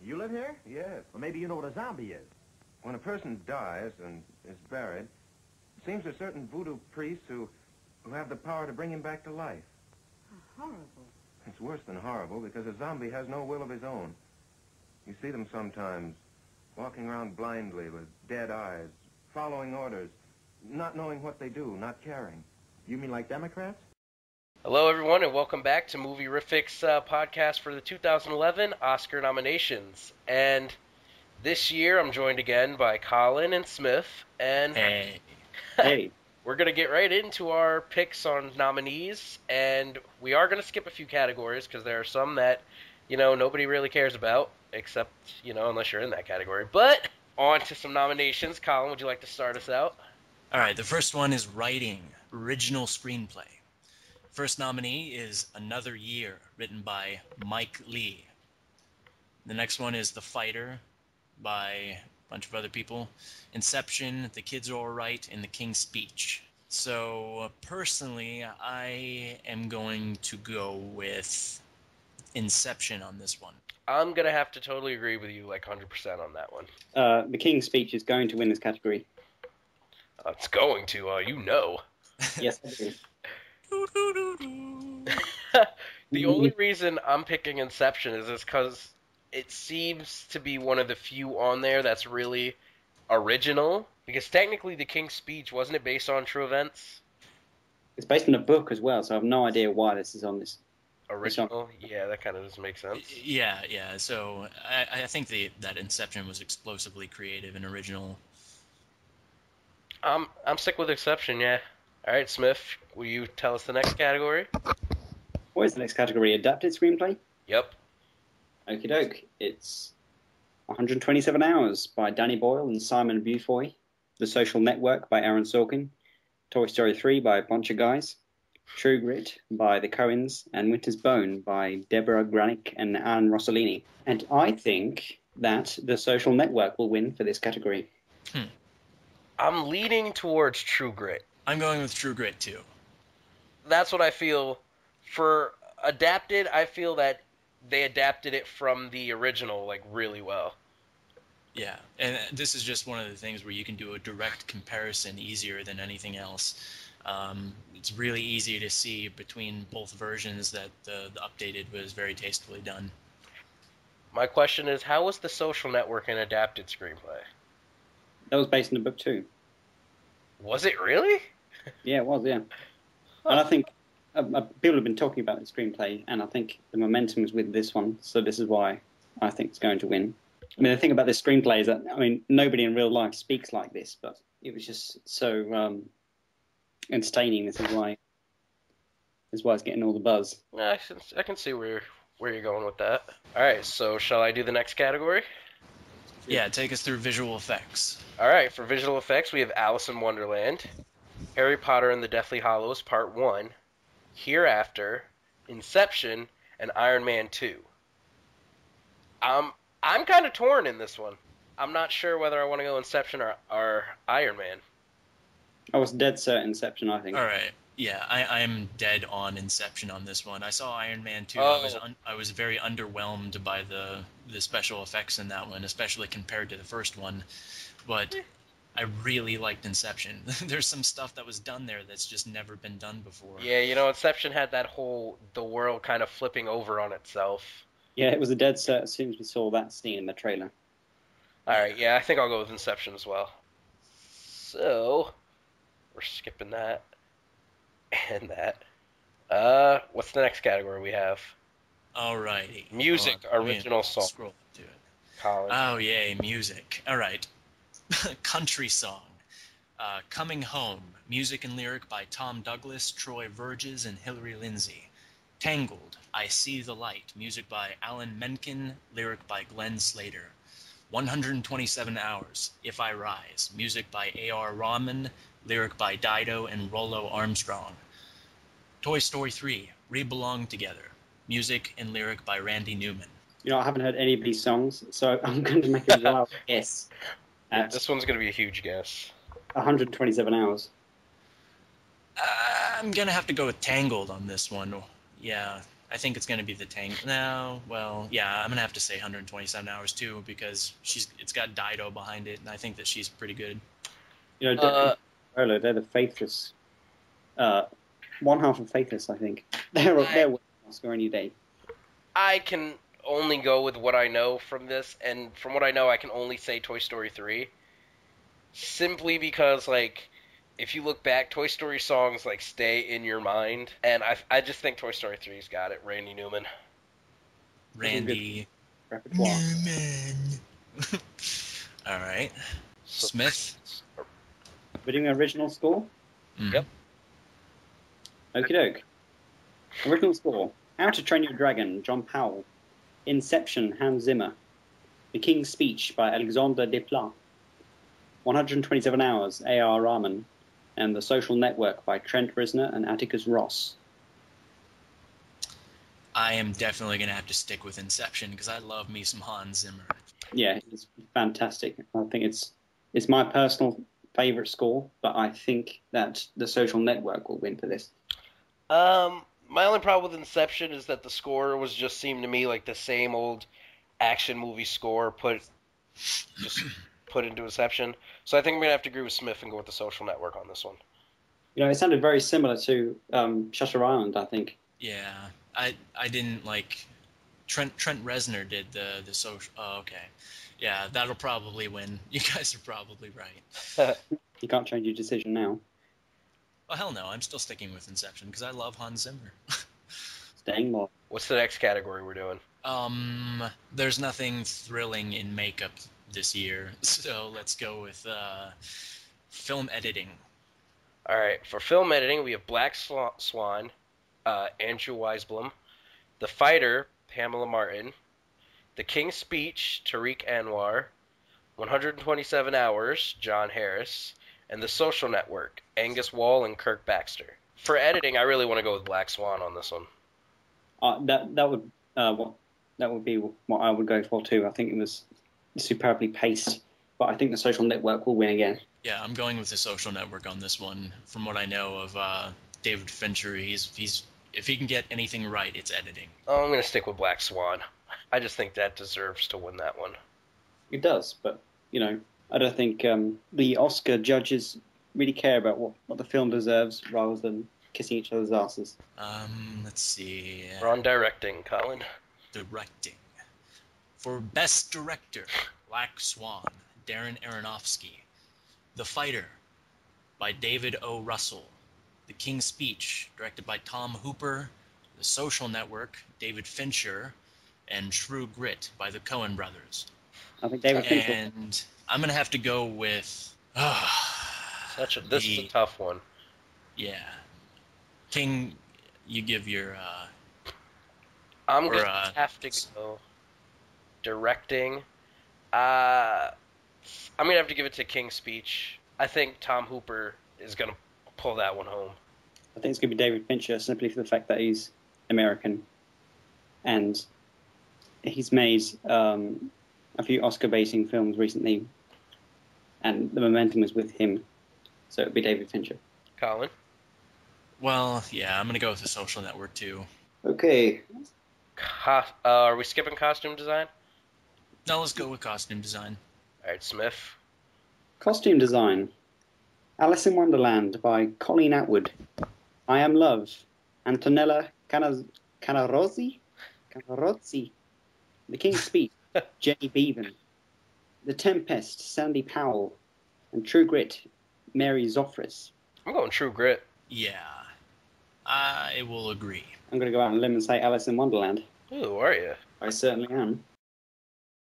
You live here? Yes. Well, maybe you know what a zombie is. When a person dies and is buried, it seems there's certain voodoo priests who have the power to bring him back to life. Horrible. It's worse than horrible because a zombie has no will of his own. You see them sometimes walking around blindly with dead eyes, following orders, not knowing what they do, not caring. You mean like Democrats? Hello, everyone, and welcome back to Movieriffic's podcast for the 2011 Oscar nominations. And this year, I'm joined again by Collin and Smiff, and Hey. We're going to get right into our picks on nominees, and we are going to skip a few categories because there are some that, nobody really cares about, except, unless you're in that category. But on to some nominations. Collin, would you like to start us out? All right, the first one is writing, original screenplay. First nominee is Another Year, written by Mike Lee. The next one is The Fighter, by a bunch of other people. Inception, The Kids Are Alright, and The King's Speech. So, personally, I am going to go with Inception on this one. I'm going to have to totally agree with you, 100% on that one. The King's Speech is going to win this category. It's going to, Yes, I do. The only reason I'm picking Inception is because it seems to be one of the few on there that's really original. Because technically, The King's Speech, wasn't it based on true events? It's based on a book as well, so I have no idea why this is on this. Original? Yeah, that kind of doesn't make sense. Yeah. So I think that Inception was explosively creative and original. I'm sick with Inception, yeah. All right, Smiff, will you tell us the next category? What is the next category? Adapted screenplay? Yep. Okie doke. It's 127 Hours by Danny Boyle and Simon Beaufoy. The Social Network by Aaron Sorkin. Toy Story 3 by a bunch of guys. True Grit by the Coens. And Winter's Bone by Deborah Granick and Anne Rossellini. And I think that The Social Network will win for this category. I'm leaning towards True Grit. I'm going with True Grit, too. That's what I feel. For adapted, I feel that they adapted it from the original, really well. Yeah, and this is just one of the things where you can do a direct comparison easier than anything else. It's really easy to see between both versions that the updated was very tastefully done. My question is, how was The Social Network an adapted screenplay? That was based on a book too. Was it really? Yeah, it was, yeah. And I think people have been talking about the screenplay, and I think the momentum is with this one, so this is why I think it's going to win. I mean, the thing about this screenplay is that, nobody in real life speaks like this, but it was just so entertaining. This is why it's getting all the buzz. I can see where you're going with that. All right, so shall I do the next category? Yeah, take us through visual effects. All right, for visual effects, we have Alice in Wonderland, Harry Potter and the Deathly Hallows Part 1, Hereafter, Inception, and Iron Man 2. I'm kind of torn in this one. I'm not sure whether I want to go Inception or Iron Man. I was dead set Inception, I think. All right. Yeah, I'm dead on Inception on this one. I saw Iron Man 2. Oh. I was very underwhelmed by the special effects in that one, especially compared to the first one. But I really liked Inception. There's some stuff that was done there that's just never been done before. Yeah, Inception had that the world kind of flipping over on itself. Yeah, it was a dead set as soon as we saw that scene in the trailer. All right, yeah, I think I'll go with Inception as well. So, we're skipping that. And that. What's the next category we have? Alrighty. Music, original song. Scroll up to it. Collin. Oh, yay, music. All right. Country song. Coming Home. Music and lyric by Tom Douglas, Troy Verges, and Hilary Lindsay. Tangled. I See the Light. Music by Alan Menken, lyric by Glenn Slater. 127 Hours. If I Rise. Music by A.R. Rahman, lyric by Dido and Rollo Armstrong. Toy Story 3, We Belong Together. Music and lyric by Randy Newman. I haven't heard any of these songs, so I'm going to make a wild guess. Yeah, this one's going to be a huge guess. 127 Hours. I'm going to have to go with Tangled on this one. Yeah, I think it's going to be the Tank. No, well, yeah, I'm going to have to say 127 hours too because it's got Dido behind it, and I think that she's pretty good. You know, they're the Faithless. One half of Faithless, I think. They're winning Oscar any day. I can only go with what I know from this, and from what I know, I can only say Toy Story 3. Simply because, like, if you look back, Toy Story songs, like, stay in your mind, and I just think Toy Story 3's got it. Randy Newman. Randy Repertoire. Newman. All right. So, Smith. We're doing original score? Yep. Okie doke. Original score. How to Train Your Dragon, John Powell. Inception, Hans Zimmer. The King's Speech by Alexandre Desplat. 127 Hours, A.R. Rahman. And The Social Network by Trent Reznor and Atticus Ross. I am definitely going to have to stick with Inception because I love me some Hans Zimmer. Yeah, it's fantastic. I think it's my personal favourite score, but I think that The Social Network will win for this. My only problem with Inception is that the score was just seemed to me like the same old action movie score put into Inception. So I think I'm going to have to agree with Smith and go with The Social Network on this one. You know, it sounded very similar to Shutter Island, I think. Yeah, I didn't like Trent Reznor did the social. Oh, okay, yeah, that'll probably win. You guys are probably right. You can't change your decision now. Oh hell no, I'm still sticking with Inception because I love Hans Zimmer. Staying more. What's the next category we're doing? There's nothing thrilling in makeup this year, so let's go with film editing. All right, for film editing, we have Black Swan, Andrew Weisblum, The Fighter, Pamela Martin, The King's Speech, Tariq Anwar, 127 Hours, John Harris, and The Social Network, Angus Wall and Kirk Baxter. For editing, I really want to go with Black Swan on this one. That would be what I would go for too. I think it was superbly paced, but I think The Social Network will win again. Yeah, I'm going with The Social Network on this one. From what I know of David Fincher, he's if he can get anything right, it's editing. Oh, I'm going to stick with Black Swan. I just think that deserves to win that one. It does, but, you know, I don't think the Oscar judges really care about what the film deserves rather than kissing each other's asses. Let's see. We're on directing, Collin. Directing. For Best Director, Black Swan, Darren Aronofsky. The Fighter, by David O. Russell. The King's Speech, directed by Tom Hooper. The Social Network, David Fincher. And True Grit by the Coen brothers. I think David Fincher. And I'm going to have to go with... This is a tough one. Yeah. King, you give your... I'm going to have to go directing. I'm going to have to give it to King's Speech. I think Tom Hooper is going to pull that one home. I think it's going to be David Fincher simply for the fact that he's American. And he's made a few Oscar-baiting films recently. And the momentum is with him. So it would be David Fincher. Collin? Well, yeah, I'm going to go with The Social Network, too. Okay. Are we skipping costume design? No, let's go with costume design. All right, Smith. Costume design. Alice in Wonderland by Colleen Atwood. I Am Love. Antonella Canarozzi. The King's Speech. Jenny Beavan. The Tempest. Sandy Powell. And True Grit. Mary Zophris. I'm going True Grit. Yeah, I will agree. I'm going to go out on a limb and say Alice in Wonderland. Ooh, are you? I certainly am.